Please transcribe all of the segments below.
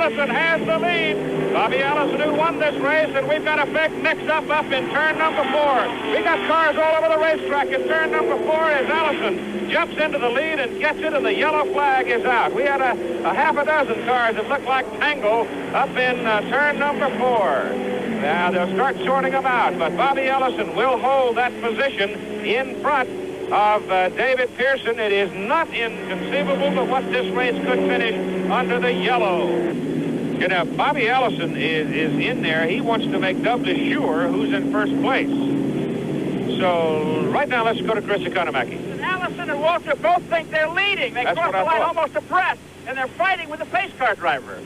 Allison has the lead. Bobby Allison, who won this race, and we've got a big mix-up up in turn number 4. We got cars all over the racetrack. In turn number 4 as Allison jumps into the lead and gets it, and the yellow flag is out. We had a half a dozen cars that looked like Tangle up in turn number 4. Now they'll start sorting them out, but Bobby Allison will hold that position in front of David Pearson. It is not inconceivable but what this race could finish under the yellow. You know, Bobby Allison is in there. He wants to make doubly sure who's in first place. So right now, let's go to Chris Economaki. And Allison and Waltrip both think they're leading. They crossed the line almost abreast, and they're fighting with the pace car driver.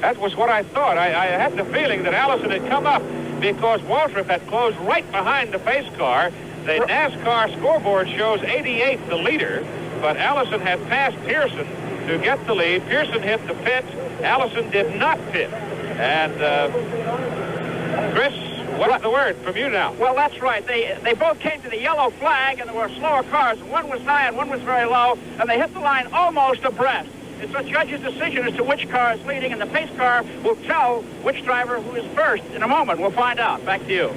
That was what I thought. I had the feeling that Allison had come up because Waltrip had closed right behind the pace car. The NASCAR scoreboard shows 88, the leader, but Allison had passed Pearson to get the lead. Pearson hit the pit. Allison did not pit. And Chris, what's the word from you now? Well, that's right. They both came to the yellow flag, and there were slower cars. One was high and one was very low, and they hit the line almost abreast. It's a judge's decision as to which car is leading, and the pace car will tell which driver who is first in a moment. We'll find out. Back to you.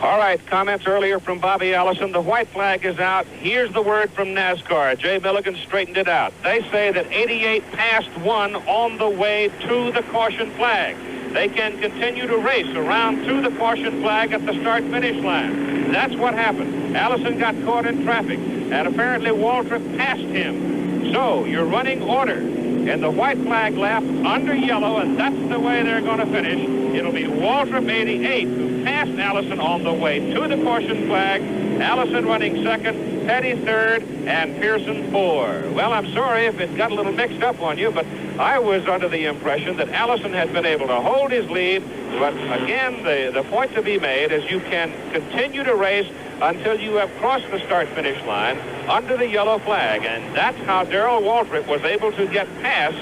All right, comments earlier from Bobby Allison. The white flag is out. Here's the word from NASCAR. Jay Milligan straightened it out. They say that 88 passed 1 on the way to the caution flag. They can continue to race around to the caution flag at the start-finish line. That's what happened. Allison got caught in traffic, and apparently Waltrip passed him. So, you're running order in the white flag lap under yellow, and that's the way they're going to finish. It'll be Waltrip 88 who passed Allison on the way to the caution flag. Allison running second, Petty third, and Pearson 4. Well, I'm sorry if it got a little mixed up on you, but I was under the impression that Allison had been able to hold his lead. But again, the point to be made is you can continue to race until you have crossed the start-finish line under the yellow flag. And that's how Darrell Waltrip was able to get past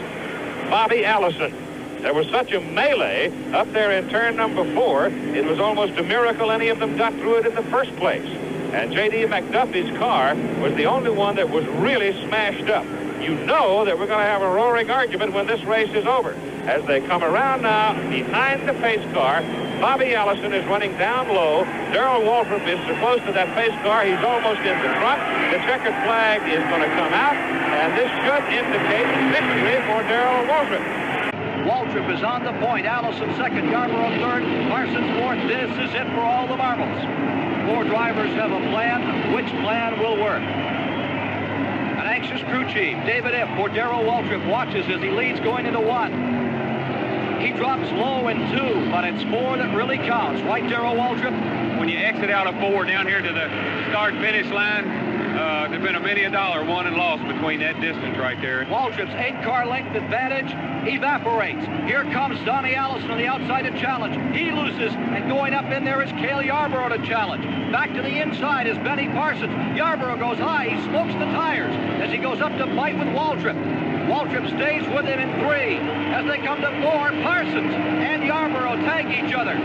Bobby Allison. There was such a melee up there in turn number 4, it was almost a miracle any of them got through it in the first place. And J.D. McDuffie's car was the only one that was really smashed up. You know that we're going to have a roaring argument when this race is over. As they come around now behind the pace car, Bobby Allison is running down low. Darrell Waltrip is so close to that pace car, he's almost in the front. The checkered flag is going to come out, and this should indicate victory for Darrell Waltrip. Waltrip is on the point. Allison second, Yarborough third, Parsons fourth. This is it for all the marbles. 4 drivers have a plan. Which plan will work? An anxious crew chief, David F. for Darrell Waltrip, watches as he leads going into 1. He drops low in 2, but it's 4 that really counts. Right, Darrell Waltrip? When you exit out of 4 down here to the start-finish line, there's been $1 million won and lost between that distance right there. Waltrip's 8-car length advantage evaporates. Here comes Donnie Allison on the outside to challenge. He loses, and going up in there is Cale Yarborough to challenge. Back to the inside is Benny Parsons. Yarborough goes high. He smokes the tires as he goes up to fight with Waltrip. Waltrip stays with him in 3. As they come to 4, Parsons and Yarborough tag each other.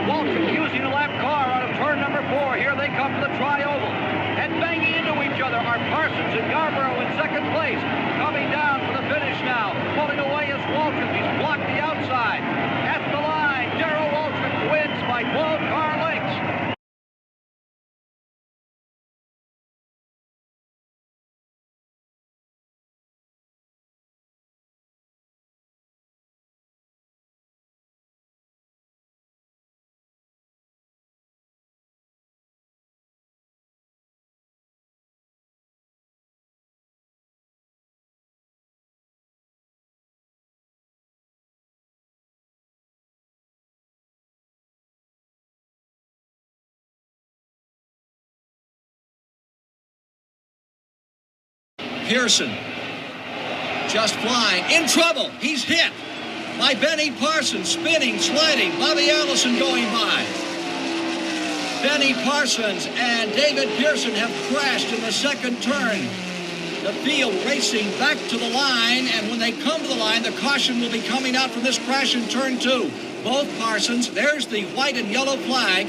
Waltrip using a lap car out of turn number 4. Here they come to the tri-oval. And banging into each other are Parsons and Yarborough in second place. Coming down for the finish now. Pulling away is Waltrip. He's blocked the outside. At the line, Darrell Waltrip wins by 12 car lengths. Pearson just flying, in trouble. He's hit by Benny Parsons, spinning, sliding. Bobby Allison going by. Benny Parsons and David Pearson have crashed in the second turn. The field racing back to the line, and when they come to the line, the caution will be coming out from this crash in turn 2. Both Parsons, there's the white and yellow flag.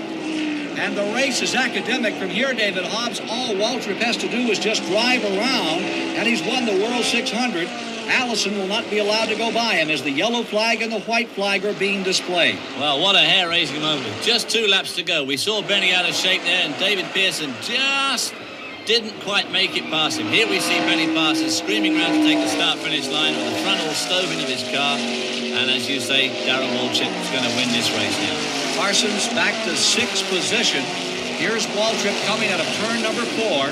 And the race is academic from here, David Hobbs. All Waltrip has to do is just drive around, and he's won the World 600. Allison will not be allowed to go by him as the yellow flag and the white flag are being displayed. Well, what a hair-raising moment. Just 2 laps to go. We saw Benny out of shape there, and David Pearson just didn't quite make it past him. Here we see Benny Parsons screaming around to take the start-finish line with the front all stoving of his car. And as you say, Darrell Waltrip is going to win this race now. Parsons back to 6th position. Here's Waltrip coming out of turn number 4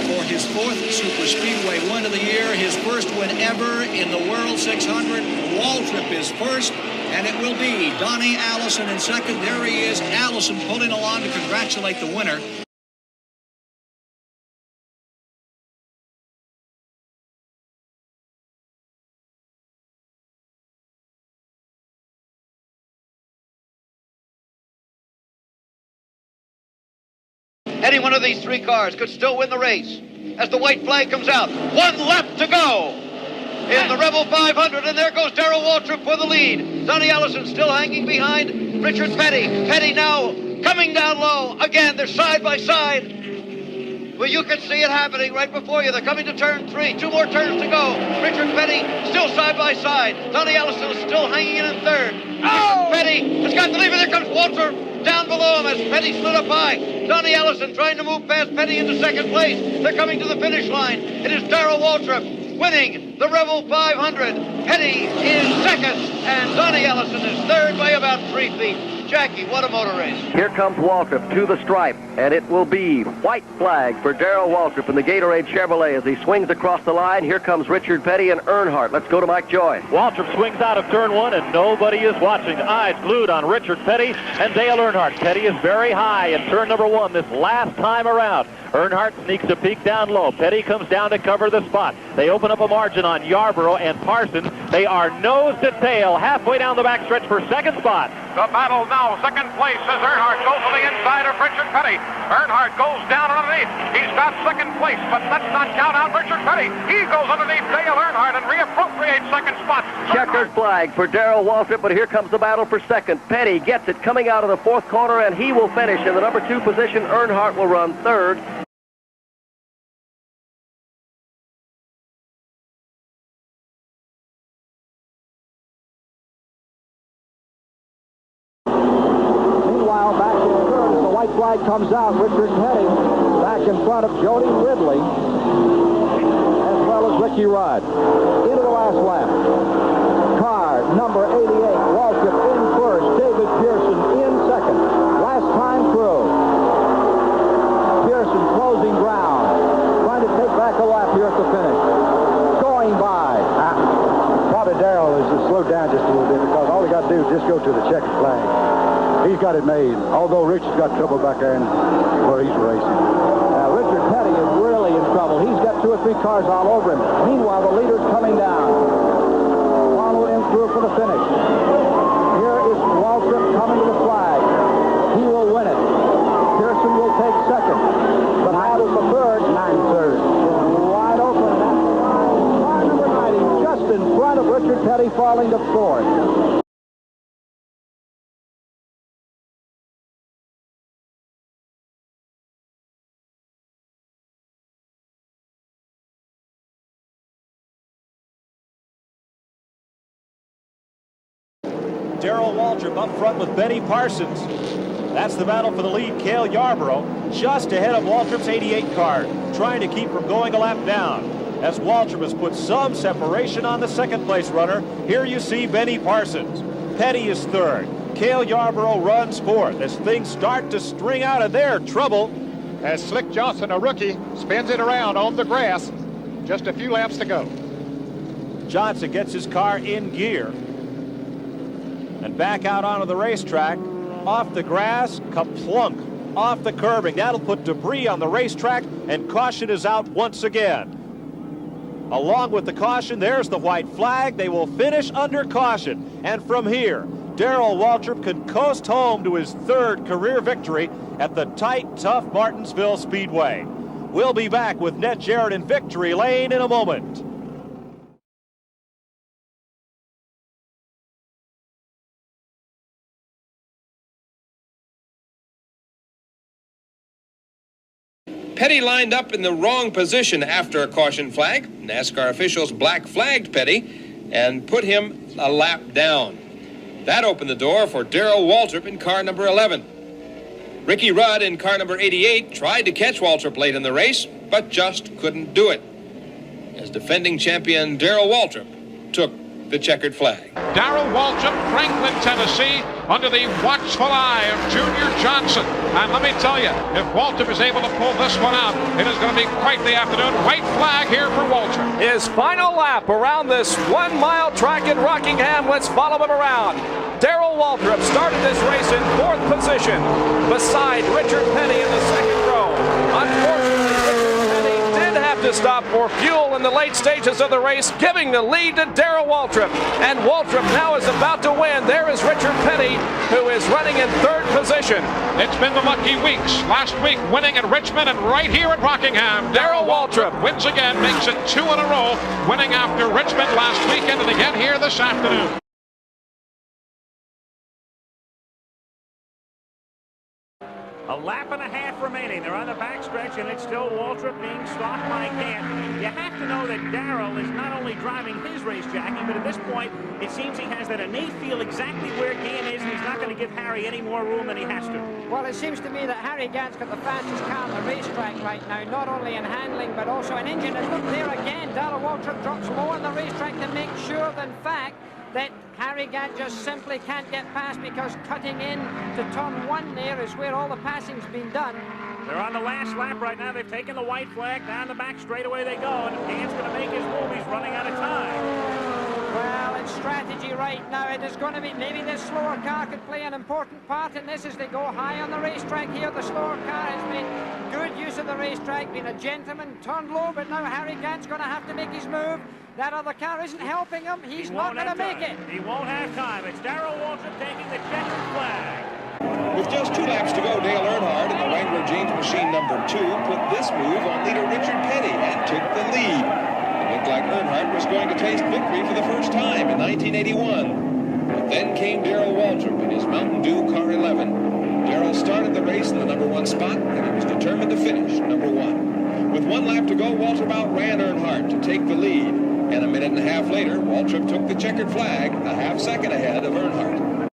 for his 4th Super Speedway win of the year, his first win ever in the World 600. Waltrip is first, and it will be Donnie Allison in second. There he is, Allison pulling along to congratulate the winner. Any one of these 3 cars could still win the race as the white flag comes out. 1 lap to go in the Rebel 500, and there goes Darrell Waltrip for the lead. Donnie Allison still hanging behind Richard Petty. Petty now coming down low. Again, they're side by side. Well, you can see it happening right before you. They're coming to turn 3. 2 more turns to go. Richard Petty still side by side. Donnie Allison is still hanging in third. Oh! Petty has got the lead. There comes Waltrip down below him as Petty slid up high. Donnie Allison trying to move past Petty into second place. They're coming to the finish line. It is Darrell Waltrip winning the Rebel 500. Petty is second, and Donnie Allison is third by about 3 feet. Jackie, what a motor race. Here comes Waltrip to the stripe, and it will be white flag for Darrell Waltrip in the Gatorade Chevrolet as he swings across the line. Here comes Richard Petty and Earnhardt. Let's go to Mike Joy. Waltrip swings out of turn 1, and nobody is watching. Eyes glued on Richard Petty and Dale Earnhardt. Petty is very high in turn number 1 this last time around. Earnhardt sneaks a peek down low. Petty comes down to cover the spot. They open up a margin on Yarborough and Parsons. They are nose to tail halfway down the backstretch for second spot. The battle now, second place as Earnhardt goes to the inside of Richard Petty. Earnhardt goes down underneath. He's got second place, but let's not count out Richard Petty. He goes underneath Dale Earnhardt and reappropriates second spot. Checkered flag for Darrell Waltrip, but here comes the battle for second. Petty gets it coming out of the 4th corner, and he will finish in the number 2 position. Earnhardt will run third. Flag comes out. Richard Petty back in front of Jody Ridley as well as Ricky Rudd. Into the last lap. Car number 88, Waltrip in first, David Pearson in second. Last time through. Pearson closing ground, trying to take back a lap here at the finish. Going by. Probably Darrell is slowed down just a little bit because all he got to do is just go to the checkered flag. He's got it made, although Richard's got trouble back there where he's racing. Now, Richard Petty is really in trouble. He's got 2 or 3 cars all over him. Meanwhile, the leader's coming down. Follow him through for the finish. Here is Waltrip coming to the flag. He will win it. Pearson will take second. But how does the third? 9-3. Wide open. Car number 90 just in front of Richard Petty, falling to 4th. Darrell Waltrip up front with Benny Parsons. That's the battle for the lead. Cale Yarborough just ahead of Waltrip's 88 car, trying to keep from going a lap down. As Waltrip has put some separation on the second place runner. Here you see Benny Parsons. Petty is third. Cale Yarborough runs fourth as things start to string out of their trouble. As Slick Johnson, a rookie, spins it around on the grass. Just a few laps to go. Johnson gets his car in gear and back out onto the racetrack. Off the grass, kaplunk, off the curbing. That'll put debris on the racetrack, and caution is out once again. Along with the caution, there's the white flag. They will finish under caution. And from here, Darrell Waltrip can coast home to his 3rd career victory at the tight, tough Martinsville Speedway. We'll be back with Ned Jarrett in victory lane in a moment. Petty lined up in the wrong position after a caution flag. NASCAR officials black flagged Petty and put him a lap down. That opened the door for Darrell Waltrip in car number 11. Ricky Rudd in car number 88 tried to catch Waltrip late in the race, but just couldn't do it, as defending champion Darrell Waltrip took the checkered flag. Darrell Waltrip, Franklin, Tennessee, under the watchful eye of Junior Johnson. And let me tell you, if Waltrip is able to pull this one out, it is going to be quite the afternoon. White flag here for Waltrip. His final lap around this 1 mile track in Rockingham. Let's follow him around. Darrell Waltrip started this race in 4th position beside Richard Petty in the 2nd row. Unfortunately, Richard Petty did have to stop for fuel in the late stages of the race, giving the lead to Darrell Waltrip. And Waltrip now is about to win. There is Richard Petty, who is running in 3rd position. It's been the lucky weeks. Last week winning at Richmond and right here at Rockingham. Darrell Waltrip wins again, makes it 2 in a row, winning after Richmond last weekend and again here this afternoon. A lap and a half remaining. They're on the backstretch, and it's still Waltrip being stalked by Gant. You have to know that Darrell is not only driving his race, Jackie, but at this point, it seems he has that innate feel exactly where Gant is, and he's not going to give Harry any more room than he has to. Well, it seems to me that Harry Gant's got the fastest car on the racetrack right now, not only in handling, but also in engine. And look there again, Darrell Waltrip drops low on the racetrack to make sure, in fact, that Harry Gant just simply can't get past, because cutting in to turn 1 there is where all the passing's been done. They're on the last lap right now. They've taken the white flag down the back straightaway they go, and if Gant's going to make his move, he's running out of time. Well, it's strategy right now. It is going to be, maybe this slower car could play an important part in this as they go high on the racetrack here. The slower car has made good use of the racetrack, been a gentleman, turned low, but now Harry Gant's going to have to make his move. That other car isn't helping him. He's not going to make it. He won't have time. It's Darrell Waltrip taking the checkered flag. With just 2 laps to go, Dale Earnhardt in the Wrangler James machine number 2 put this move on leader Richard Petty and took the lead. It looked like Earnhardt was going to taste victory for the first time in 1981. But then came Darrell Waltrip in his Mountain Dew car 11. Darrell started the race in the number 1 spot, and he was determined to finish number 1. With 1 lap to go, Waltrip outran Earnhardt to take the lead. And a minute and a half later, Waltrip took the checkered flag, a half-second ahead of Earnhardt.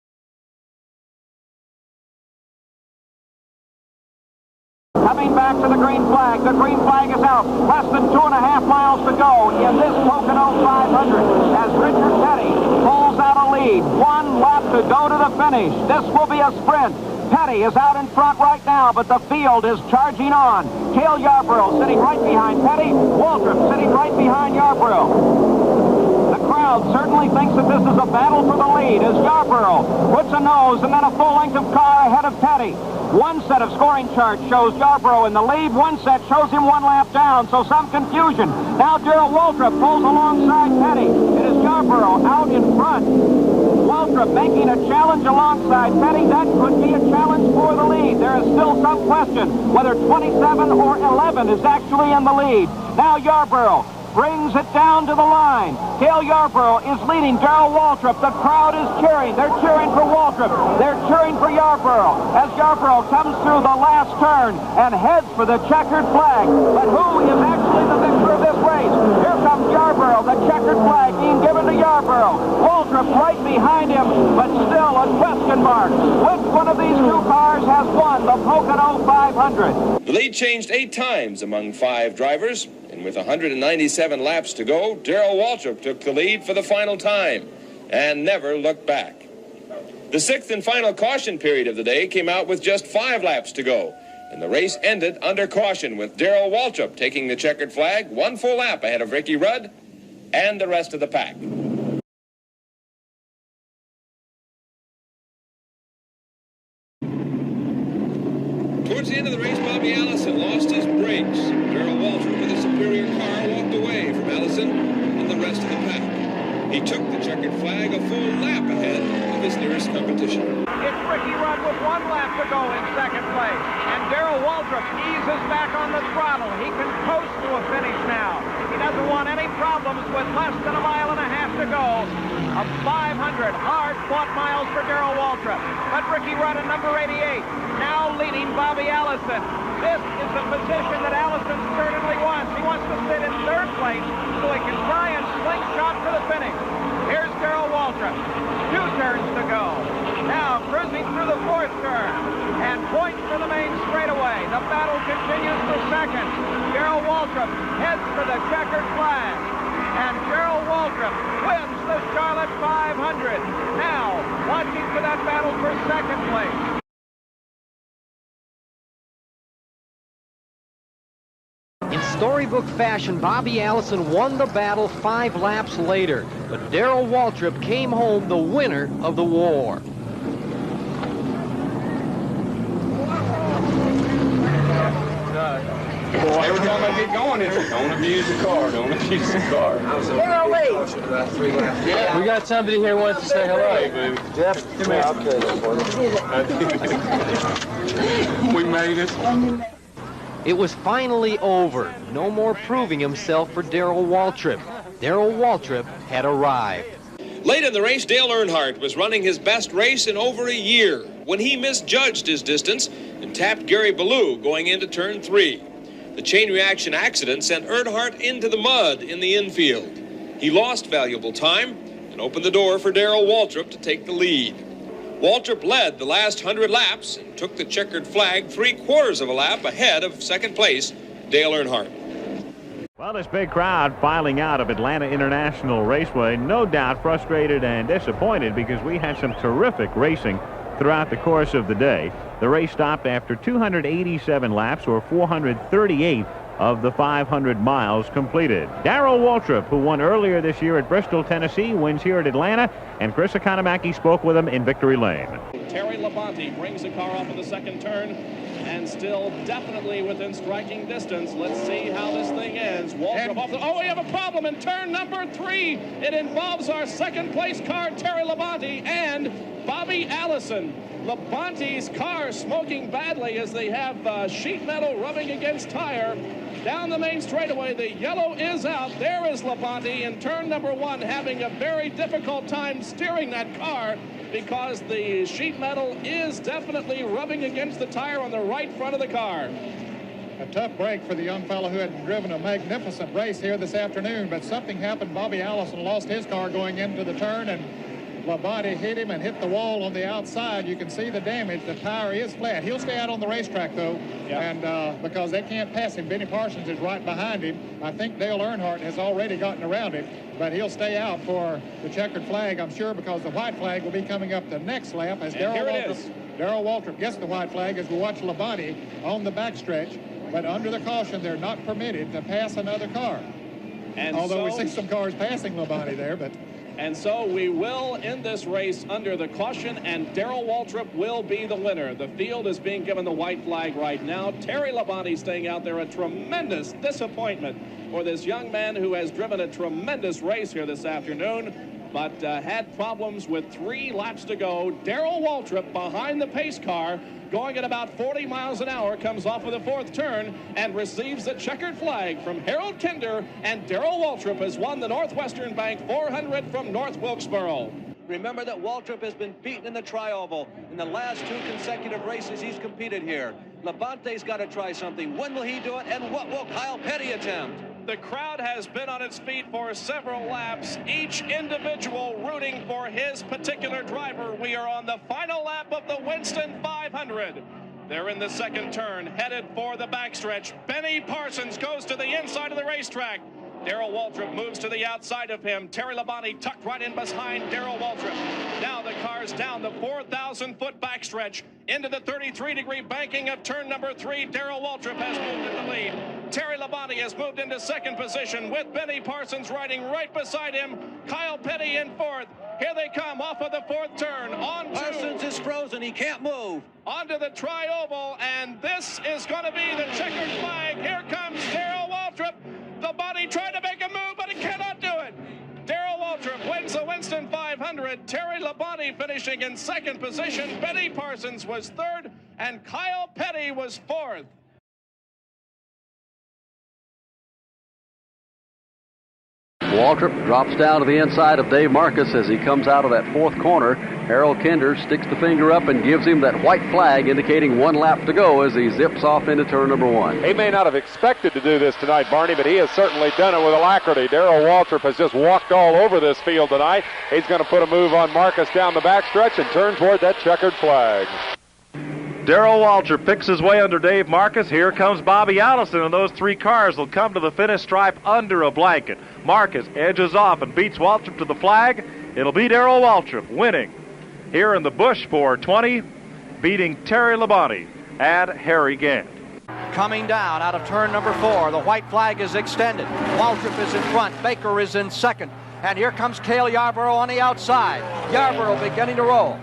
Coming back to the green flag. The green flag is out. Less than 2.5 miles to go in this Pocono 500 as Richard Petty pulls out a lead. 1 lap to go to the finish. This will be a sprint. Petty is out in front right now, but the field is charging on. Cale Yarborough sitting right behind Petty. Waltrip sitting right behind Yarborough. The crowd certainly thinks that this is a battle for the lead as Yarborough puts a nose and then a full length of car ahead of Petty. 1 set of scoring charts shows Yarborough in the lead. 1 set shows him 1 lap down, so some confusion. Now Darrell Waltrip pulls alongside Petty. It is Yarborough out in front. Waltrip making a challenge alongside Petty. That could be a challenge for the lead. There is still some question whether 27 or 11 is actually in the lead. Now Yarborough brings it down to the line. Cale Yarborough is leading Darrell Waltrip. The crowd is cheering. They're cheering for Waltrip. They're cheering for Yarborough as Yarborough comes through the last turn and heads for the checkered flag. But who is actually the victor of this race? Here comes Yarborough. The checkered flag being given to Yarborough. Waltrip right behind him, but still a question mark. Which one of these 2 cars has won the Pocono 500? The lead changed 8 times among 5 drivers. And with 197 laps to go, Darrell Waltrip took the lead for the final time and never looked back. The 6th and final caution period of the day came out with just 5 laps to go, and the race ended under caution with Darrell Waltrip taking the checkered flag 1 full lap ahead of Ricky Rudd and the rest of the pack. Towards the end of the race, Bobby Allison lost his brakes. Darrell Waltrip, with a superior car, walked away from Allison and the rest of the pack. He took the checkered flag a full lap ahead of his nearest competition. It's Ricky Rudd with 1 lap to go in 2nd place. And Darrell Waltrip eases back on the throttle. He can coast to a finish now. He doesn't want any problems with less than 1.5 miles to go. A 500 hard-fought miles for Darrell Waltrip. But Ricky Rudd at number 88 now leading Bobby Allison. This is the position that Allison certainly wants. He wants to sit in third place so he can try and slingshot to the finish. Here's Darrell Waltrip. 2 turns to go. Now cruising through the 4th turn and points for the main straightaway. The battle continues for second. Darrell Waltrip heads for the checkered flag. And Darrell Waltrip wins the Charlotte 500. Now watching for that battle for second place. In storybook fashion, Bobby Allison won the battle 5 laps later, but Darrell Waltrip came home the winner of the war. Every time I get going, it's don't abuse the car, don't abuse the car. We got somebody here who wants to say hello. Hey, baby. Jeff, come here. I'll carry that for you. We made it. It was finally over. No more proving himself for Darrell Waltrip. Darrell Waltrip had arrived. Late in the race, Dale Earnhardt was running his best race in over a year when he misjudged his distance and tapped Gary Ballou going into turn 3. The chain reaction accident sent Earnhardt into the mud in the infield. He lost valuable time and opened the door for Darrell Waltrip to take the lead. Waltrip led the last 100 laps and took the checkered flag 3/4 of a lap ahead of second place, Dale Earnhardt. Well, this big crowd filing out of Atlanta International Raceway, no doubt frustrated and disappointed because we had some terrific racing throughout the course of the day. The race stopped after 287 laps, or 438 of the 500 miles completed. Darrell Waltrip, who won earlier this year at Bristol, Tennessee, wins here at Atlanta, and Chris Economaki spoke with him in Victory Lane. Terry Labonte brings the car off of the second turn and still definitely within striking distance. Let's see how this thing ends. Waltrip off the... Oh, we have a problem in turn number 3. It involves our second place car, Terry Labonte, and Bobby Allison. Labonte's car smoking badly as they have sheet metal rubbing against tire. Down the main straightaway, the yellow is out. There is Labonte in turn number 1, having a very difficult time steering that car because the sheet metal is definitely rubbing against the tire on the right front of the car. A tough break for the young fellow who had driven a magnificent race here this afternoon, but something happened. Bobby Allison lost his car going into the turn, and Labonte hit him and hit the wall on the outside. You can see the damage. The tire is flat. He'll stay out on the racetrack, though, and because they can't pass him. Benny Parsons is right behind him. I think Dale Earnhardt has already gotten around him, but he'll stay out for the checkered flag, I'm sure, because the white flag will be coming up the next lap as Darrell Waltrip gets the white flag as we watch Labonte on the backstretch. But under the caution, they're not permitted to pass another car. And although we see some cars passing Labonte there, but... And so we will end this race under the caution, and Darrell Waltrip will be the winner. The field is being given the white flag right now. Terry Labonte staying out there, a tremendous disappointment for this young man who has driven a tremendous race here this afternoon, but had problems with 3 laps to go. Darrell Waltrip behind the pace car, going at about 40 miles an hour, comes off of the 4th turn and receives the checkered flag from Harold Kinder, and Darrell Waltrip has won the Northwestern Bank 400 from North Wilkesboro. Remember that Waltrip has been beaten in the tri-oval in the last 2 consecutive races he's competed here. Labonte's got to try something. When will he do it, and what will Kyle Petty attempt? The crowd has been on its feet for several laps, each individual rooting for his particular driver. We are on the final lap of the Winston 500. They're in the second turn, headed for the backstretch. Benny Parsons goes to the inside of the racetrack. Darrell Waltrip moves to the outside of him. Terry Labonte tucked right in behind Darrell Waltrip. Now the car's down the 4,000-foot backstretch into the 33-degree banking of turn number 3. Darrell Waltrip has moved in the lead. Terry Labonte has moved into second position with Benny Parsons riding right beside him. Kyle Petty in 4th. Here they come off of the 4th turn. Parsons is frozen. He can't move. Onto the tri-oval, and this is going to be the checkered flag. Here comes Darrell Waltrip. Labonte tried to make a move, but he cannot do it. Darrell Waltrip wins the Winston 500. Terry Labonte finishing in second position. Benny Parsons was 3rd, and Kyle Petty was 4th. Waltrip drops down to the inside of Dave Marcus as he comes out of that fourth corner. Harold Kinder sticks the finger up and gives him that white flag indicating 1 lap to go as he zips off into turn number 1. He may not have expected to do this tonight, Barney, but he has certainly done it with alacrity. Darrell Waltrip has just walked all over this field tonight. He's going to put a move on Marcus down the backstretch and turn toward that checkered flag. Darrell Waltrip picks his way under Dave Marcus. Here comes Bobby Allison, and those 3 cars will come to the finish stripe under a blanket. Marcus edges off and beats Waltrip to the flag. It'll be Darrell Waltrip winning here in the Busch 420, beating Terry Labonte and Harry Gant. Coming down out of turn number 4, the white flag is extended. Waltrip is in front, Baker is in second, and here comes Cale Yarborough on the outside. Yarborough beginning to roll.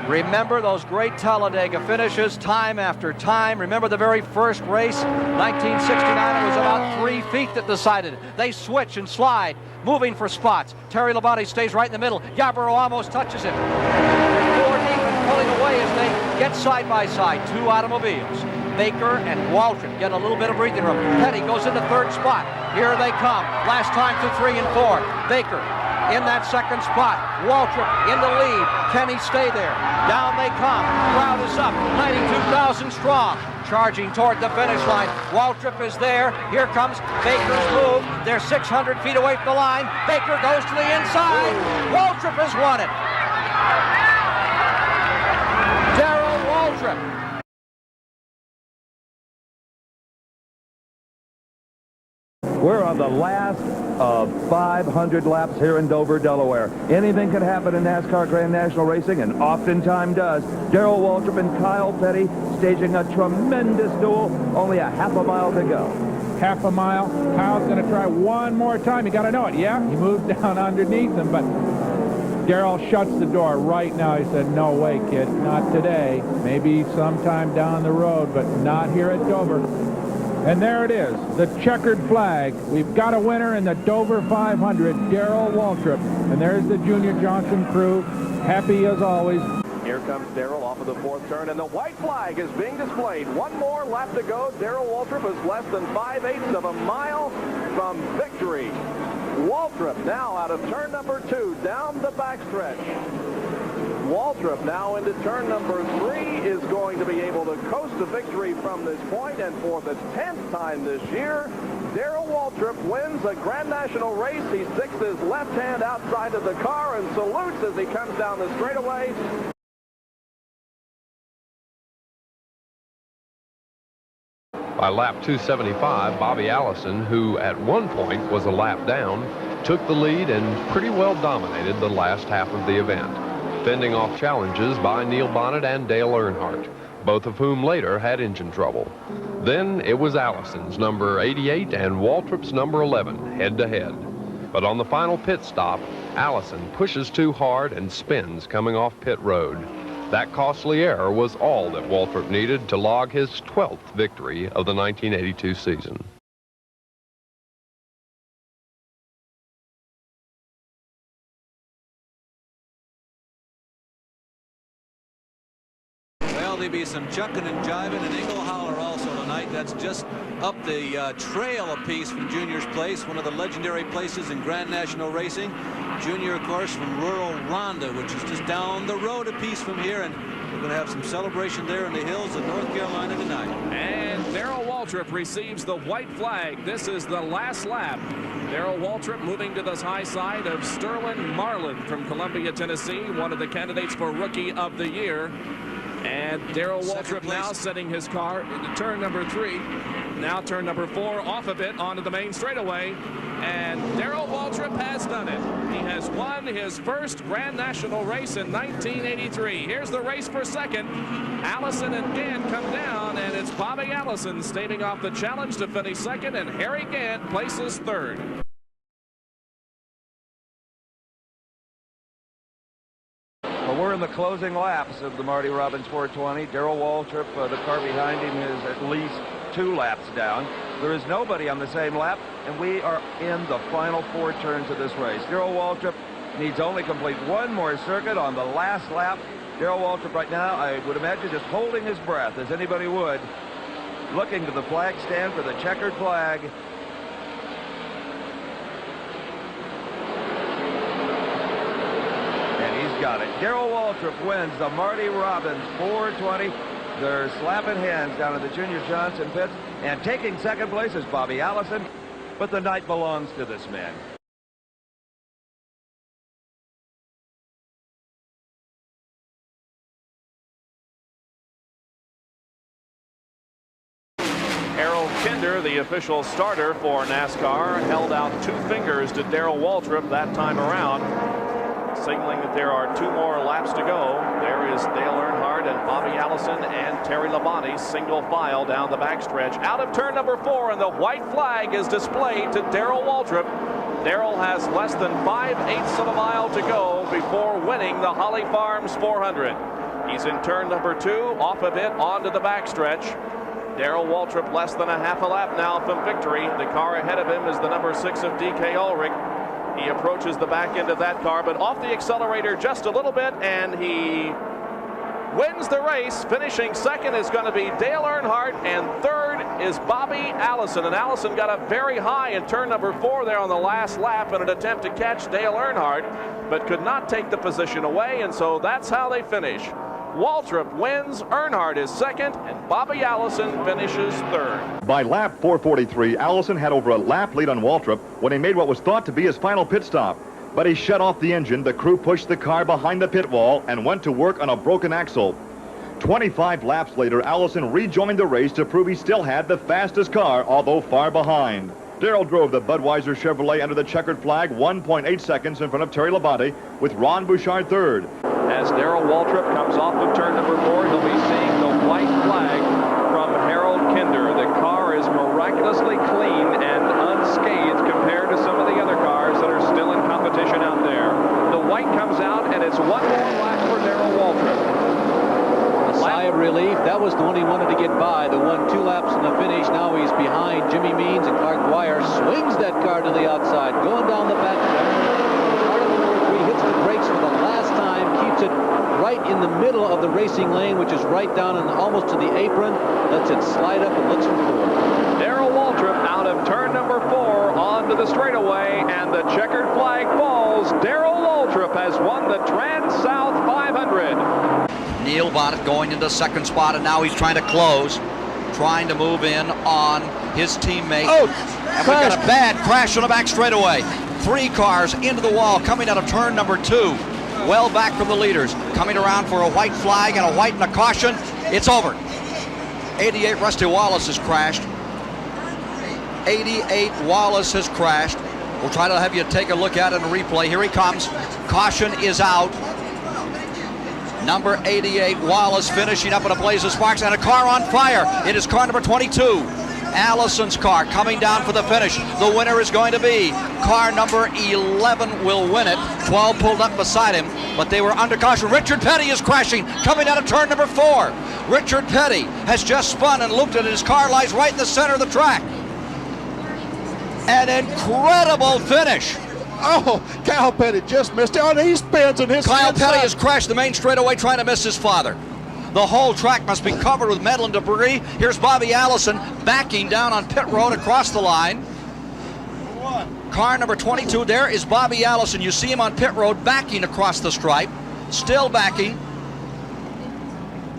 Remember those great Talladega finishes time after time. Remember the very first race, 1969, it was about 3 feet that decided it. They switch and slide, moving for spots. Terry Labonte stays right in the middle. Yarborough almost touches him. They're 4 deep and pulling away as they get side by side. 2 automobiles. Baker and Waltrip get a little bit of breathing room. Petty goes into 3rd spot. Here they come. Last time to 3 and 4. Baker in that 2nd spot. Waltrip in the lead. Can he stay there? Down they come. Crowd is up. 92,000 strong. Charging toward the finish line. Waltrip is there. Here comes Baker's move. They're 600 feet away from the line. Baker goes to the inside. Waltrip has won it. Darrell Waltrip. We're on the last of 500 laps here in Dover, Delaware. Anything can happen in NASCAR Grand National Racing, and oftentimes does. Darrell Waltrip and Kyle Petty staging a tremendous duel. Only a half a mile to go. Half a mile. Kyle's going to try one more time. You got to know it. Yeah, he moved down underneath him, but Darrell shuts the door right now. He said, no way, kid, not today. Maybe sometime down the road, but not here at Dover. And there it is, the checkered flag. We've got a winner in the Dover 500, Darrell Waltrip. And there's the Junior Johnson crew, happy as always. Here comes Darrell off of the 4th turn, and the white flag is being displayed. 1 more lap to go. Darrell Waltrip is less than 5/8 of a mile from victory. Waltrip now out of turn number 2, down the backstretch. Waltrip now into turn number 3 is going to be able to coast to victory from this point, and for the 10th time this year, Darrell Waltrip wins a Grand National race. He sticks his left hand outside of the car and salutes as he comes down the straightaway. By lap 275, Bobby Allison, who at one point was a lap down, took the lead and pretty well dominated the last half of the event, fending off challenges by Neil Bonnet and Dale Earnhardt, both of whom later had engine trouble. Then it was Allison's number 88 and Waltrip's number 11 head-to-head. But on the final pit stop, Allison pushes too hard and spins coming off pit road. That costly error was all that Waltrip needed to log his 12th victory of the 1982 season. Well, there'll be some chucking and jiving and Ingle Holler also tonight. That's just up the trail a piece from Junior's place, one of the legendary places in Grand National Racing. Junior, of course, from rural Ronda, which is just down the road a piece from here, and we're going to have some celebration there in the hills of North Carolina tonight. And Darrell Waltrip receives the white flag. This is the last lap. Darrell Waltrip moving to the high side of Sterling Marlin from Columbia, Tennessee, one of the candidates for Rookie of the Year. And Darrell Waltrip now setting his car into turn number 3. Now turn number 4 off of it onto the main straightaway. And Darrell Waltrip has done it. He has won his first Grand National race in 1983. Here's the race for second. Allison and Gant come down, and it's Bobby Allison staving off the challenge to finish second, and Harry Gant places third. Well, we're in the closing laps of the Marty Robbins 420. Darrell Waltrip, the car behind him, is at least 2 laps down. There is nobody on the same lap, and we are in the final 4 turns of this race. Darrell Waltrip needs only complete 1 more circuit on the last lap. Darrell Waltrip right now, I would imagine, just holding his breath, as anybody would, looking to the flag stand for the checkered flag. got it. Darrell Waltrip wins the Marty Robbins 420. They're slapping hands down at the Junior Johnson pits. And taking second place is Bobby Allison. But the night belongs to this man. Harold Kinder, the official starter for NASCAR, held out 2 fingers to Darrell Waltrip that time around, signaling that there are 2 more laps to go. There is Dale Earnhardt and Bobby Allison and Terry Labonte single file down the backstretch. Out of turn number 4, and the white flag is displayed to Darrell Waltrip. Darrell has less than 5/8 of a mile to go before winning the Holly Farms 400. He's in turn number 2, off of it, onto the backstretch. Darrell Waltrip less than a half a lap now from victory. The car ahead of him is the number 6 of D.K. Ulrich. He approaches the back end of that car, but off the accelerator just a little bit, and he wins the race. Finishing second is going to be Dale Earnhardt, and third is Bobby Allison. And Allison got up very high in turn number 4 there on the last lap in an attempt to catch Dale Earnhardt, but could not take the position away, and so that's how they finish. Waltrip wins, Earnhardt is second, and Bobby Allison finishes third. By lap 443, Allison had over a lap lead on Waltrip when he made what was thought to be his final pit stop. But he shut off the engine, the crew pushed the car behind the pit wall, and went to work on a broken axle. 25 laps later, Allison rejoined the race to prove he still had the fastest car, although far behind. Darrell drove the Budweiser Chevrolet under the checkered flag 1.8 seconds in front of Terry Labonte, with Ron Bouchard third. As Darrell Waltrip comes off of turn number 4, he'll be seeing the white flag from Harold Kinder. The car is miraculously clean and unscathed compared to some of the other cars that are still in competition out there. The white comes out, and it's 1 more lap for Darrell Waltrip. A sigh of relief. That was the one he wanted to get by. The one 2 laps in the finish. Now he's behind Jimmy Means, and Clark Dwyer swings that car to the outside, going down the backstretch. Hits the brakes for the last time, keeps it right in the middle of the racing lane, which is right down and almost to the apron, lets it slide up and looks for 4. Darrell Waltrip out of turn number 4 onto the straightaway, and the checkered flag falls. Darrell Waltrip has won the Trans-South 500. Neil Bonnet going into second spot, and now he's trying to close, trying to move in on his teammate. Oh, and we got a bad crash on the back straightaway. 3 cars into the wall coming out of turn number 2. Well back from the leaders. Coming around for a white flag and a white and a caution. It's over. 88 Rusty Wallace has crashed. 88 Wallace has crashed. We'll try to have you take a look at it in a replay. Here he comes. Caution is out. Number 88 Wallace finishing up in a blaze of sparks, and a car on fire. It is car number 22. Allison's car coming down for the finish. The winner is going to be car number 11 will win it. 12 pulled up beside him, but they were under caution. Richard Petty is crashing, coming out of turn number 4. Richard Petty has just spun and looped it, and his car lies right in the center of the track. An incredible finish. Oh, Kyle Petty just missed it. Oh, he spins and his Kyle Petty has crashed the main straightaway trying to miss his father. The whole track must be covered with metal and debris. Here's Bobby Allison backing down on pit road across the line. Car number 22, there is Bobby Allison. You see him on pit road backing across the stripe, still backing.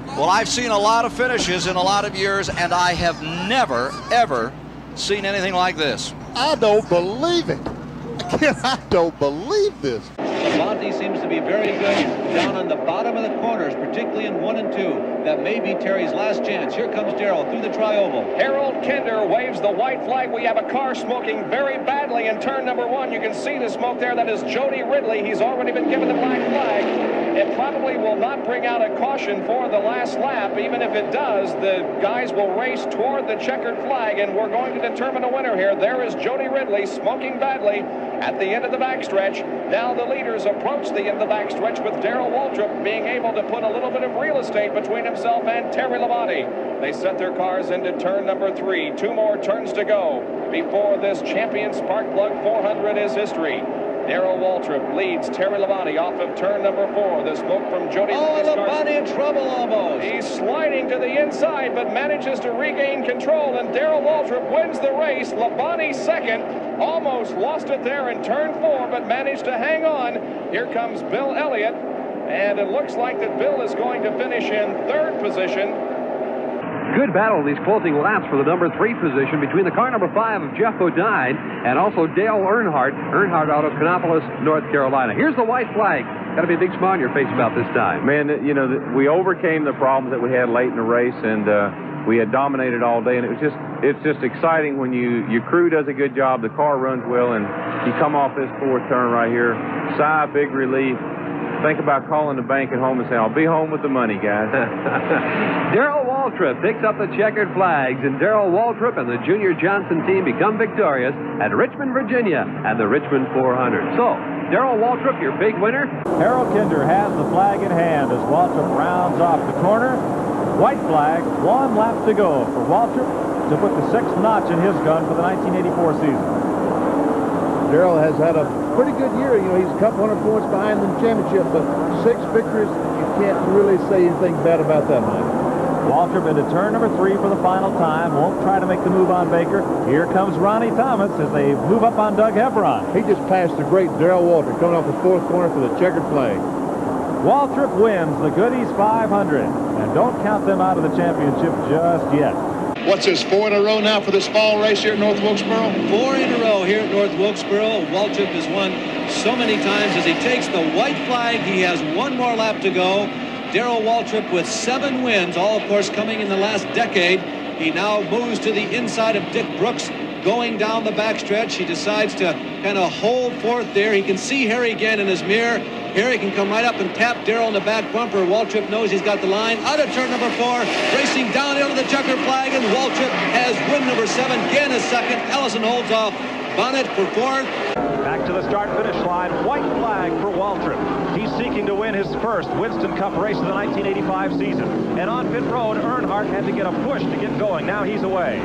Well, I've seen a lot of finishes in a lot of years, and I have never, ever seen anything like this. I don't believe it. I don't believe this. Labonte seems to be very good down on the bottom of the corners, particularly in 1 and 2. That may be Terry's last chance. Here comes Darrell through the tri-oval. Harold Kinder waves the white flag. We have a car smoking very badly in turn number 1. You can see the smoke there. That is Jody Ridley. He's already been given the black flag. It probably will not bring out a caution for the last lap. Even if it does, the guys will race toward the checkered flag, and we're going to determine a winner here. There is Jody Ridley smoking badly at the end of the backstretch. Now the leaders approach the end of the backstretch, with Darrell Waltrip being able to put a little bit of real estate between himself and Terry Labonte. They set their cars into turn number 3. 2 more turns to go before this Champion Spark Plug 400 is history. Darrell Waltrip leads Terry Labonte off of turn number 4. The smoke from Jody. Oh, Labonte in trouble almost. He's sliding to the inside, but manages to regain control, and Darrell Waltrip wins the race. Labonte second, almost lost it there in turn 4, but managed to hang on. Here comes Bill Elliott. and it looks like that Bill is going to finish in third position. Good battle in these closing laps for the number 3 position between the car number 5 of Jeff Bodine and also Dale Earnhardt. Earnhardt out of Kannapolis, North Carolina. Here's the white flag. Got to be a big smile on your face about this time. Man, you know, we overcame the problems that we had late in the race, and we had dominated all day, and it's just exciting when your crew does a good job, the car runs well, and you come off this fourth turn right here. Sigh of big relief. Think about calling the bank at home and saying, I'll be home with the money, guys. Darrell Waltrip picks up the checkered flags, and Darrell Waltrip and the Junior Johnson team become victorious at Richmond, Virginia, and the Richmond 400. So, Darrell Waltrip, your big winner. Harold Kinder has the flag in hand as Waltrip rounds off the corner. White flag, 1 lap to go for Waltrip to put the 6th notch in his gun for the 1984 season. Darrell has had a pretty good year. You know, he's a couple hundred points behind the championship, but 6 victories, you can't really say anything bad about that, Mike. Waltrip into turn number 3 for the final time. Won't try to make the move on Baker. Here comes Ronnie Thomas as they move up on Doug Hebron. He just passed the great Darrell Waltrip coming off the 4th corner for the checkered flag. Waltrip wins the Goodies 500. And don't count them out of the championship just yet. What's his 4 in a row now for this fall race here at North Wilkesboro? 4 in a row here at North Wilkesboro. Waltrip has won so many times as he takes the white flag. He has 1 more lap to go. Darrell Waltrip with 7 wins, all of course coming in the last decade. He now moves to the inside of Dick Brooks, going down the backstretch. He decides to kind of hold forth there. He can see Harry again in his mirror. Harry can come right up and tap Darrell in the back bumper. Waltrip knows he's got the line. Out of turn number 4, racing downhill to the checker flag, and Waltrip has win number 7. Gann is second. Ellison holds off Bonnet for 4th. Back to the start-finish line. White flag for Waltrip. He's seeking to win his first Winston Cup race of the 1985 season. And on pit road, Earnhardt had to get a push to get going. Now he's away.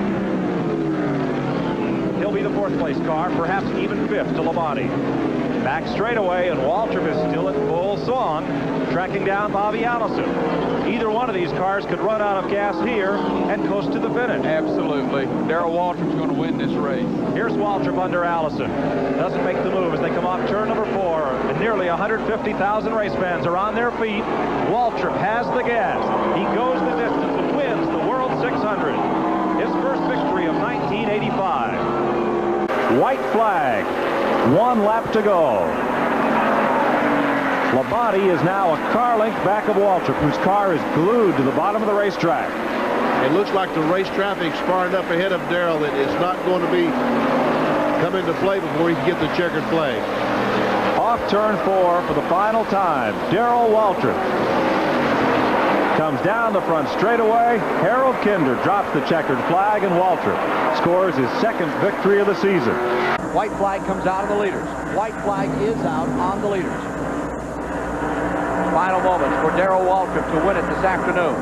He'll be the 4th place car, perhaps even 5th to Labonte. Back straightaway, and Waltrip is still in full swung, tracking down Bobby Allison. Either one of these cars could run out of gas here and coast to the finish. Absolutely. Darrell Waltrip's going to win this race. Here's Waltrip under Allison. Doesn't make the move as they come off turn number 4. And nearly 150,000 race fans are on their feet. Waltrip has the gas. He goes the distance and wins the World 600. His first victory of 1985. White flag. 1 lap to go. Labonte is now a car length back of Waltrip, whose car is glued to the bottom of the racetrack. It looks like the race traffic's far enough ahead of Darrell that it's not going to be come into play before he can get the checkered flag. Off turn 4 for the final time. Darrell Waltrip comes down the front straightaway. Harold Kinder drops the checkered flag, and Waltrip scores his 2nd victory of the season. White flag comes out of the leaders. White flag is out on the leaders. Final moments for Darrell Waltrip to win it this afternoon.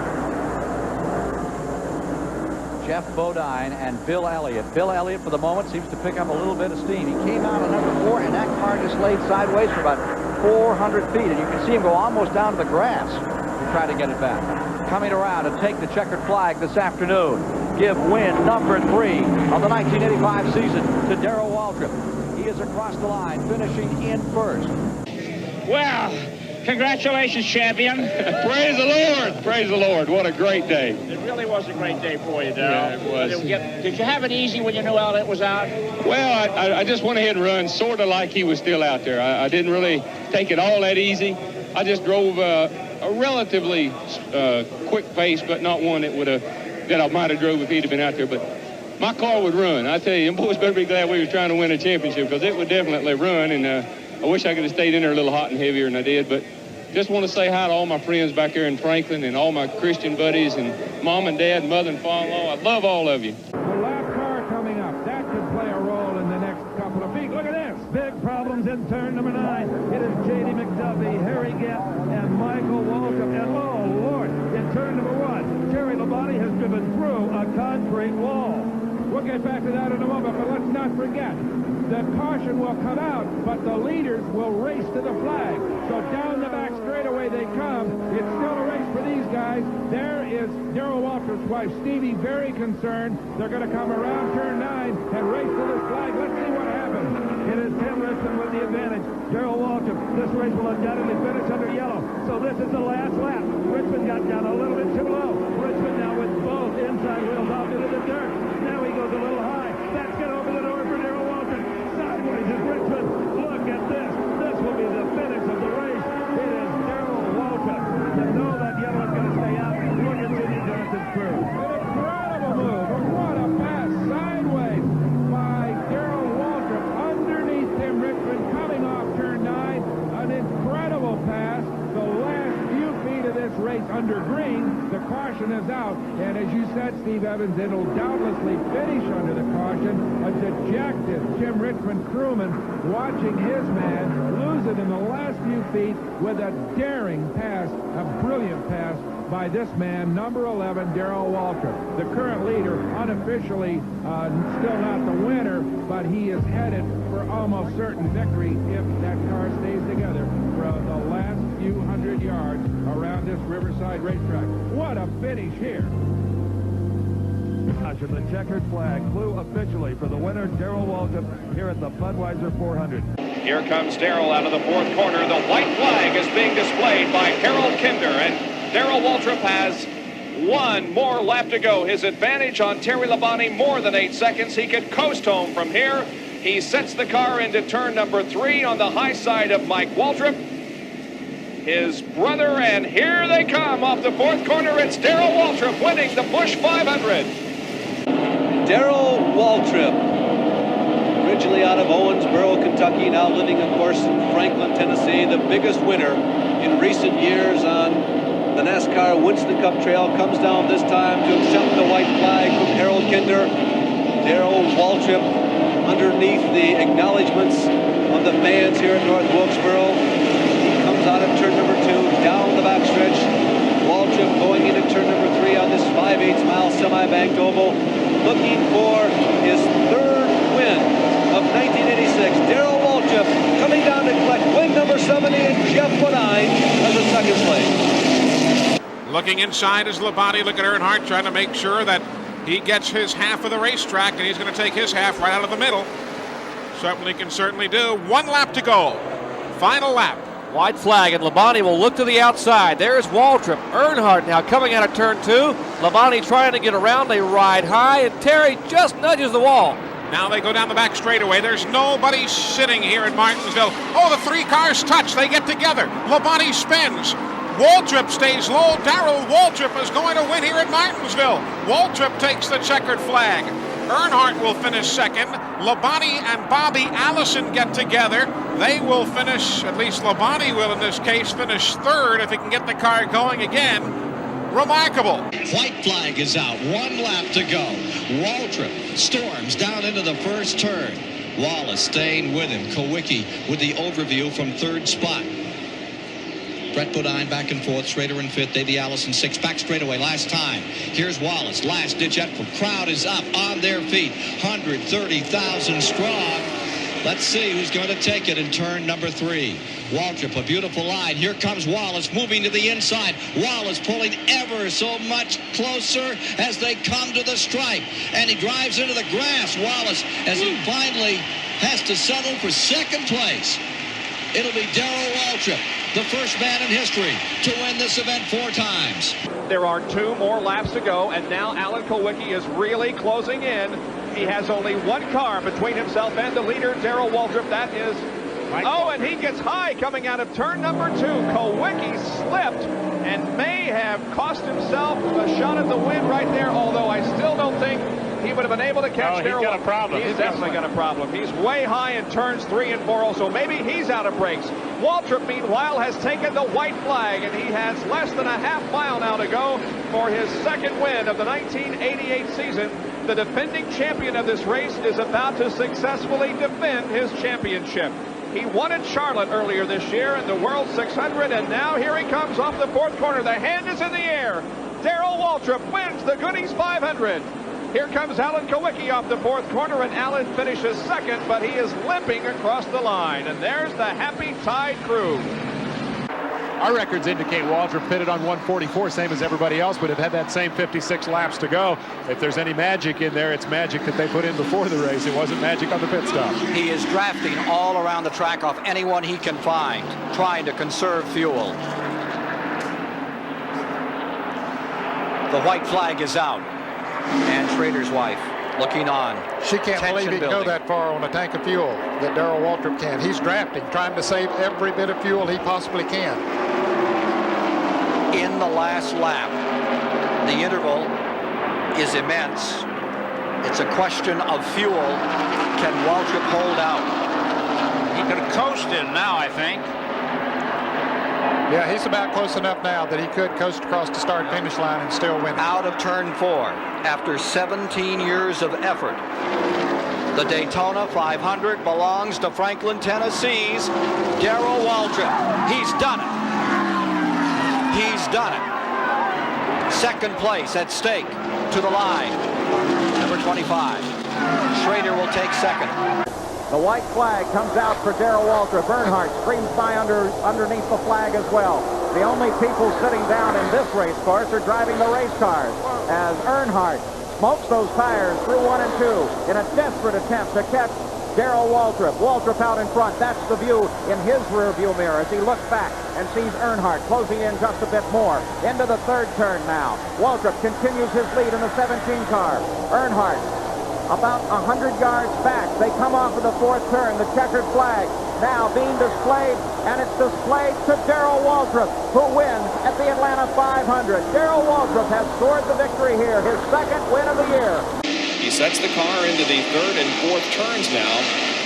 Jeff Bodine and Bill Elliott. Bill Elliott, for the moment, seems to pick up a little bit of steam. He came out on number 4, and that car just laid sideways for about 400 feet, and you can see him go almost down to the grass to try to get it back. Coming around to take the checkered flag this afternoon. Give win number 3 of the 1985 season to Darrell Waltrip. He is across the line, finishing in 1st. Well, congratulations, champion. Praise the Lord. Praise the Lord. What a great day. It really was a great day for you, Darrell. Yeah, it was. Did you have it easy when you knew Elliott was out? Well, I just went ahead and run sort of like he was still out there. I didn't really take it all that easy. I just drove a relatively quick pace, but not one that I might have drove if he'd have been out there. But my car would run. I tell you, them boys better be glad we was trying to win a championship, because it would definitely run. And I wish I could have stayed in there a little hot and heavier than I did. But just want to say hi to all my friends back there in Franklin and all my Christian buddies and mom and dad, mother and father-in-law. I love all of you. The lap car coming up. That could play a role in the next couple of weeks. Look at this. Big problems in turn number 9. It is J.D. McDuffie, Harry Gett, and Michael Waltrip. And oh, Lord, in turn number 1, Jerry Labonte has driven through a concrete wall. We'll get back to that in a moment, but let's not forget, the caution will come out, but the leaders will race to the flag. So down the back straightaway they come. It's still a race for these guys. There is Darrell Waltrip's wife, Stevie, very concerned. They're going to come around turn 9 and race to this flag. Let's see what happens. It is Tim Liston with the advantage. Darrell Waltrip, this race will undoubtedly finish under yellow. So this race under green. The caution is out, and as you said, Steve Evans, it'll doubtlessly finish under the caution. A dejected Jim Richmond crewman watching his man lose it in the last few feet with a daring pass, a brilliant pass by this man, number 11, Darrell Waltrip. The current leader, unofficially still not the winner, but he is headed for almost certain victory if that car stays together for the last few hundred yards around this Riverside racetrack. What a finish here. The checkered flag flew officially for the winner, Darrell Waltrip, here at the Budweiser 400. Here comes Darrell out of the fourth corner. The white flag is being displayed by Harold Kinder, and Darrell Waltrip has one more lap to go. His advantage on Terry Labonte, more than 8 seconds. He could coast home from here. He sets the car into turn number 3 on the high side of Mike Waltrip. His brother, and here they come off the fourth corner. It's Darrell Waltrip winning the Busch 500. Darrell Waltrip, originally out of Owensboro, Kentucky, now living, of course, in Franklin, Tennessee. The biggest winner in recent years on the NASCAR Winston Cup Trail, comes down this time to accept the white flag from Harold Kinder. Darrell Waltrip underneath the acknowledgments of the fans here at North Wilkesboro. He comes out of turn number 2, down the backstretch. Waltrip going into turn number 3 on this 5/8 mile semi-banked oval, looking for his third win of 1986. Darrell Waltrip coming down to collect win number 70, and Jeff Bodine as a second place. Looking inside is Labonte. Look at Earnhardt trying to make sure that he gets his half of the racetrack, and he's going to take his half right out of the middle. Certainly can do. 1 lap to go. Final lap. White flag, and Labonte will look to the outside. There's Waltrip. Earnhardt now coming out of turn 2. Labonte trying to get around. They ride high, and Terry just nudges the wall. Now they go down the back straightaway. There's nobody sitting here in Martinsville. Oh, the 3 cars touch. They get together. Labonte spins. Waltrip stays low. Darrell Waltrip is going to win here at Martinsville. Waltrip takes the checkered flag. Earnhardt will finish second. Labonte and Bobby Allison get together. They will finish, at least Labonte will in this case, finish third if he can get the car going again. Remarkable. White flag is out. 1 lap to go. Waltrip storms down into the first turn. Wallace staying with him. Kowicki with the overview from 3rd spot. Brett Bodine back and forth. Schrader in 5th. Davey Allison 6th. Back straightaway last time. Here's Wallace. Last ditch effort. Crowd is up on their feet. 130,000 strong. Let's see who's going to take it in turn number 3. Waltrip, a beautiful line. Here comes Wallace moving to the inside. Wallace pulling ever so much closer as they come to the stripe. And he drives into the grass. Wallace, as he finally has to settle for 2nd place. It'll be Darrell Waltrip, the first man in history to win this event 4 times. There are 2 more laps to go, and now Alan Kowicki is really closing in. He has only 1 car between himself and the leader, Darrell Waltrip. That is... Oh, and he gets high coming out of turn number 2. Kowicki slipped and may have cost himself a shot at the win right there, although I still don't think he would have been able to catch Darrell. He's got a problem. He's definitely got a problem. He's way high in turns 3 and 4 also. Maybe he's out of brakes. Waltrip, meanwhile, has taken the white flag, and he has less than a half mile now to go for his 2nd win of the 1988 season. The defending champion of this race is about to successfully defend his championship. He won at Charlotte earlier this year in the World 600, and now here he comes off the 4th corner. The hand is in the air. Darrell Waltrip wins the Goodies 500. Here comes Alan Kowicki off the 4th corner, and Alan finishes 2nd, but he is limping across the line. And there's the happy Tide crew. Our records indicate Waltrip pitted on 144, same as everybody else, but have had that same 56 laps to go. If there's any magic in there, it's magic that they put in before the race. It wasn't magic on the pit stop. He is drafting all around the track off anyone he can find, trying to conserve fuel. The white flag is out. And Schrader's wife looking on. She can't believe he can go that far on a tank of fuel that Darrell Waltrip can. He's drafting, trying to save every bit of fuel he possibly can. In the last lap, the interval is immense. It's a question of fuel. Can Waltrip hold out? He could have coasted now, I think. Yeah, he's about close enough now that he could coast across the start-finish line and still win. Out of turn 4 after 17 years of effort. The Daytona 500 belongs to Franklin, Tennessee's Darrell Waltrip. He's done it. He's done it. Second place at stake to the line. Number 25. Schrader will take second. The white flag comes out for Darrell Waltrip. Earnhardt streams by underneath the flag as well. The only people sitting down in this race course are driving the race cars as Earnhardt smokes those tires through 1 and 2 in a desperate attempt to catch Darrell Waltrip. Waltrip out in front. That's the view in his rear view mirror as he looks back and sees Earnhardt closing in just a bit more. Into the third turn now. Waltrip continues his lead in the 17 car. Earnhardt about 100 yards back. They come off of the fourth turn. The checkered flag now being displayed, and it's displayed to Darrell Waltrip, who wins at the Atlanta 500. Darrell Waltrip has scored the victory here, his second win of the year. He sets the car into the third and fourth turns now.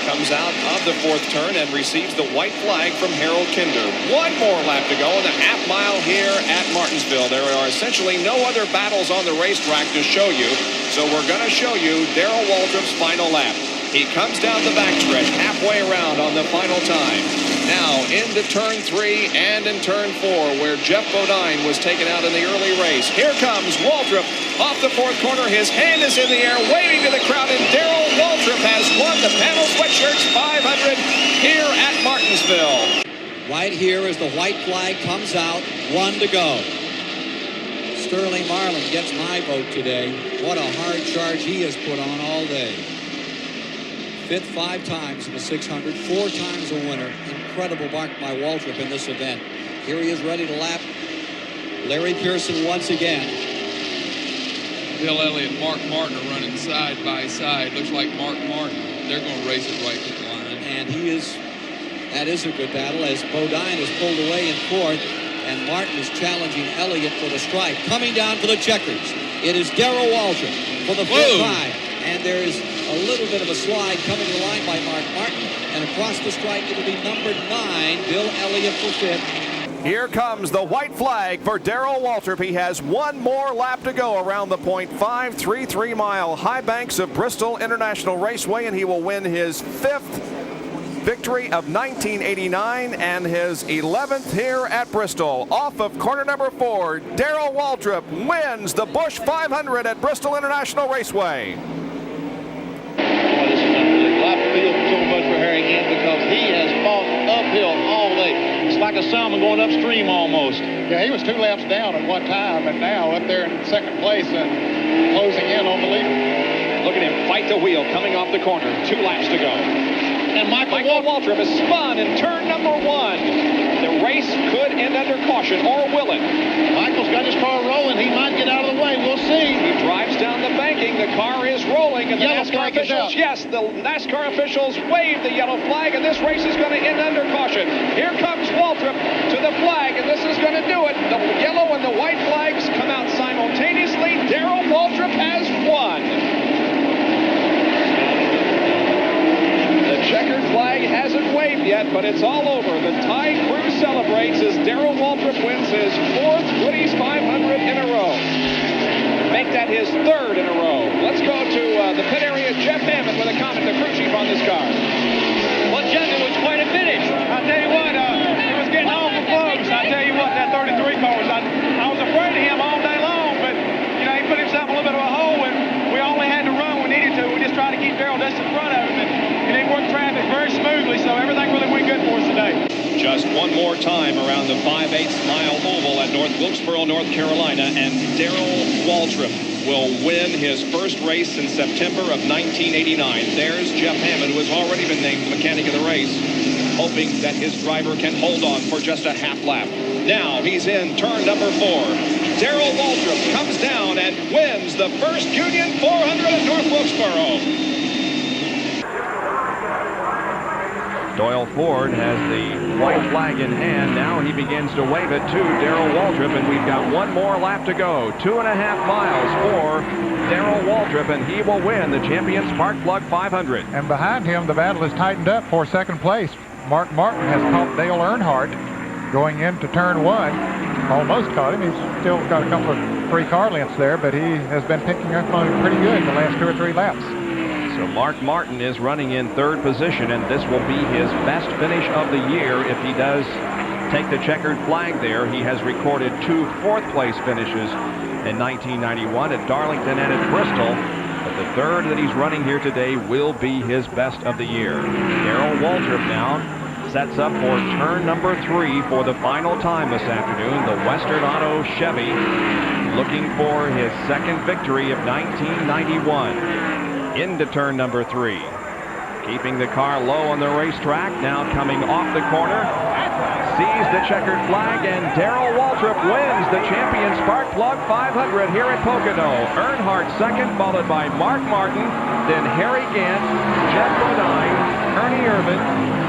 Comes out of the fourth turn and receives the white flag from Harold Kinder. One more lap to go in the half mile here at Martinsville. There are essentially no other battles on the racetrack to show you, so we're going to show you Darrell Waltrip's final lap. He comes down the backstretch halfway around on the final time. Now into turn 3 and in turn 4 where Jeff Bodine was taken out in the early race. Here comes Waltrip off the fourth corner. His hand is in the air waving to the crowd, and Darrell Waltrip has won the Panel Sweatshirts 500 here at Martinsville. Right here as the white flag comes out, 1 to go. Sterling Marlin gets my vote today. What a hard charge he has put on all day. Fifth 5 times in the 600, 4 times a winner. Incredible mark by Waltrip in this event. Here he is ready to lap Larry Pearson once again. Bill Elliott and Mark Martin are running side by side. Looks like Mark Martin, they're going to race it right to the line. And that is a good battle as Bodine is pulled away in fourth, and Martin is challenging Elliott for the stripe. Coming down for the checkers, it is Darrell Waltrip for the fifth time. And there is a little bit of a slide coming to the line by Mark Martin. And across the stripe, it'll be number 9, Bill Elliott for fifth. Here comes the white flag for Darrell Waltrip. He has one more lap to go around the .533 mile high banks of Bristol International Raceway, and he will win his 5th victory of 1989 and his 11th here at Bristol. Off of corner number 4, Darrell Waltrip wins the Busch 500 at Bristol International Raceway. I feel so much for Harry Ant because he has fought uphill all day. It's like a salmon going upstream almost. Yeah, he was 2 laps down at one time, and now up there in second place and closing in on the leader. Look at him fight the wheel coming off the corner. 2 laps to go. And Michael Waltrip is spun in turn number 1. The race could end under caution, or will it? Michael's got his car rolling. He might get out of the way. We'll see. He drives down the banking. The car is rolling, and the NASCAR officials, the NASCAR officials wave the yellow flag, and this race is going to end under caution. Here comes Waltrip to the flag, and this is going to do it. The yellow and the white flags come out simultaneously. Darrell Waltrip has won. The checkered flag hasn't waved yet, but it's all over. The Thai crew celebrates as Darrell Waltrip wins his 4th Goody's 500 in a row. Make that his 3rd in a row. Let's go to the pit area. Jeff Hammond with a comment, the crew chief on this car. Well, Jeff, it was quite a finish. I tell you what, it was getting awful close. I tell you what, that 33 car was. I was afraid of him all day long, but he put himself in a little bit of a hole, and we only had to run when we needed to. We just tried to keep Darrell just in front of him, and he didn't work traffic very smoothly, so everything really went good for us today. Just one more time around the 5/8 mile oval at North Wilkesboro, North Carolina, and Darrell Waltrip will win his first race in September of 1989. There's Jeff Hammond, who has already been named mechanic of the race, hoping that his driver can hold on for just a half lap. Now he's in turn number 4. Darrell Waltrip comes down and wins the first Union 400 at North Wilkesboro. Doyle Ford has the white flag in hand. Now he begins to wave it to Darrell Waltrip, and we've got one more lap to go. 2.5 miles for Darrell Waltrip, and he will win the Champion Spark Plug 500. And behind him, the battle is tightened up for second place. Mark Martin has caught Dale Earnhardt going into turn 1. Almost caught him. He's still got a couple of 3 car lengths there, but he has been picking up on him pretty good in the last 2 or 3 laps. So Mark Martin is running in 3rd position, and this will be his best finish of the year if he does take the checkered flag there. He has recorded 2 4th-place finishes in 1991 at Darlington and at Bristol. But the 3rd that he's running here today will be his best of the year. Darrell Waltrip now sets up for turn number 3 for the final time this afternoon. The Western Auto Chevy looking for his 2nd victory of 1991. Into turn number 3. Keeping the car low on the racetrack, now coming off the corner. Sees the checkered flag, and Darrell Waltrip wins the Champion Spark Plug 500 here at Pocono. Earnhardt second, followed by Mark Martin, then Harry Gant, Jeff Bodine, Ernie Irvin,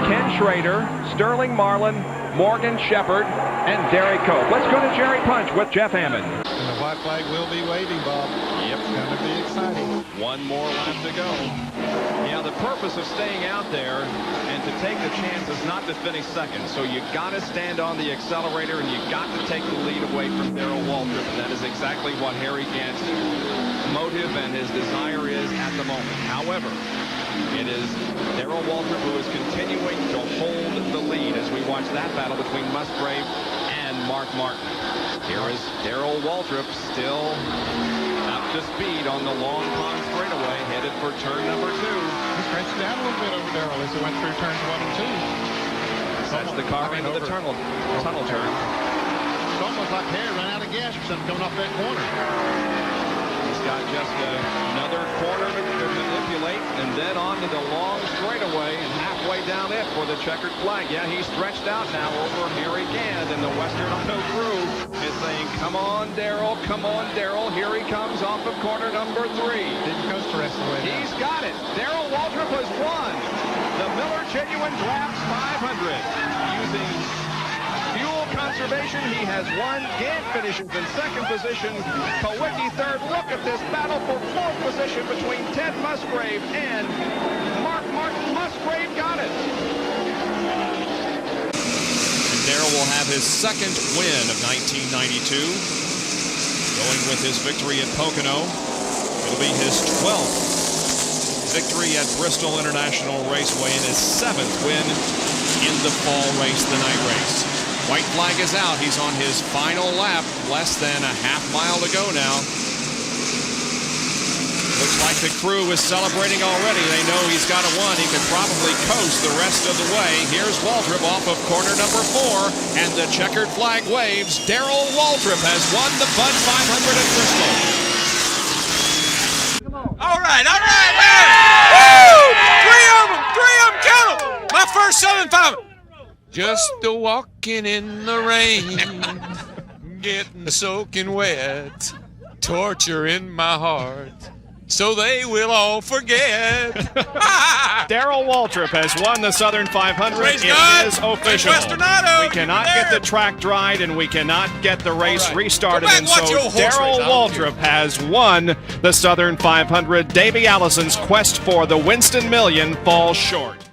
Ken Schrader, Sterling Marlin, Morgan Shepherd, and Derek Cope. Let's go to Jerry Punch with Jeff Hammond. And the white flag will be waving, Bob. Yep. It's going to be exciting. One more lap to go. Yeah, the purpose of staying out there and to take the chance is not to finish second. So you got to stand on the accelerator and you got to take the lead away from Darrell Waltrip. And that is exactly what Harry Gant's motive and his desire is at the moment. However, it is Darrell Waltrip who is continuing to hold the lead as we watch that battle between Musgrave and Mark Martin. Here is Darrell Waltrip still up to speed on the Long Pond straightaway, headed for turn number 2. He stretched it out a little bit over Darrell as he went through turns 1 and 2. Sets the car into the tunnel turn. It's almost like Harry ran out of gas or something coming off that corner. He's got just another corner to manipulate, and then on to the long straightaway, and halfway down it for the checkered flag. Yeah, he's stretched out now over Harry Gant, and the Western Auto crew is saying, come on, Darrell, come on, Darrell. Here he comes off of corner number 3. Didn't coast the rest of the way. He's got it. Darrell Waltrip has won the Miller Genuine Drafts 500 using fuel conservation. He has won. Gant finishes in 2nd position. Kowicki 3rd. Look at this battle for 4th position between Ted Musgrave and Mark Martin. Musgrave got it. And Darrell will have his 2nd win of 1992. Going with his victory at Pocono. It'll be his 12th victory at Bristol International Raceway and his 7th win in the fall race, the night race. White flag is out. He's on his final lap. Less than a half mile to go now. Looks like the crew is celebrating already. They know he's got a 1. He could probably coast the rest of the way. Here's Waltrip off of corner number 4, and the checkered flag waves. Darrell Waltrip has won the Bud 500 at Bristol. All right, man! Woo! 3 of them, count them! My first Southern 500. Just a walking in the rain, getting soaking wet, torture in my heart, so they will all forget. Darrell Waltrip has won the Southern 500. It is official. We cannot get the track dried and we cannot get the race restarted, and so Darrell Waltrip has won the Southern 500. Davey Allison's quest for the Winston Million falls short.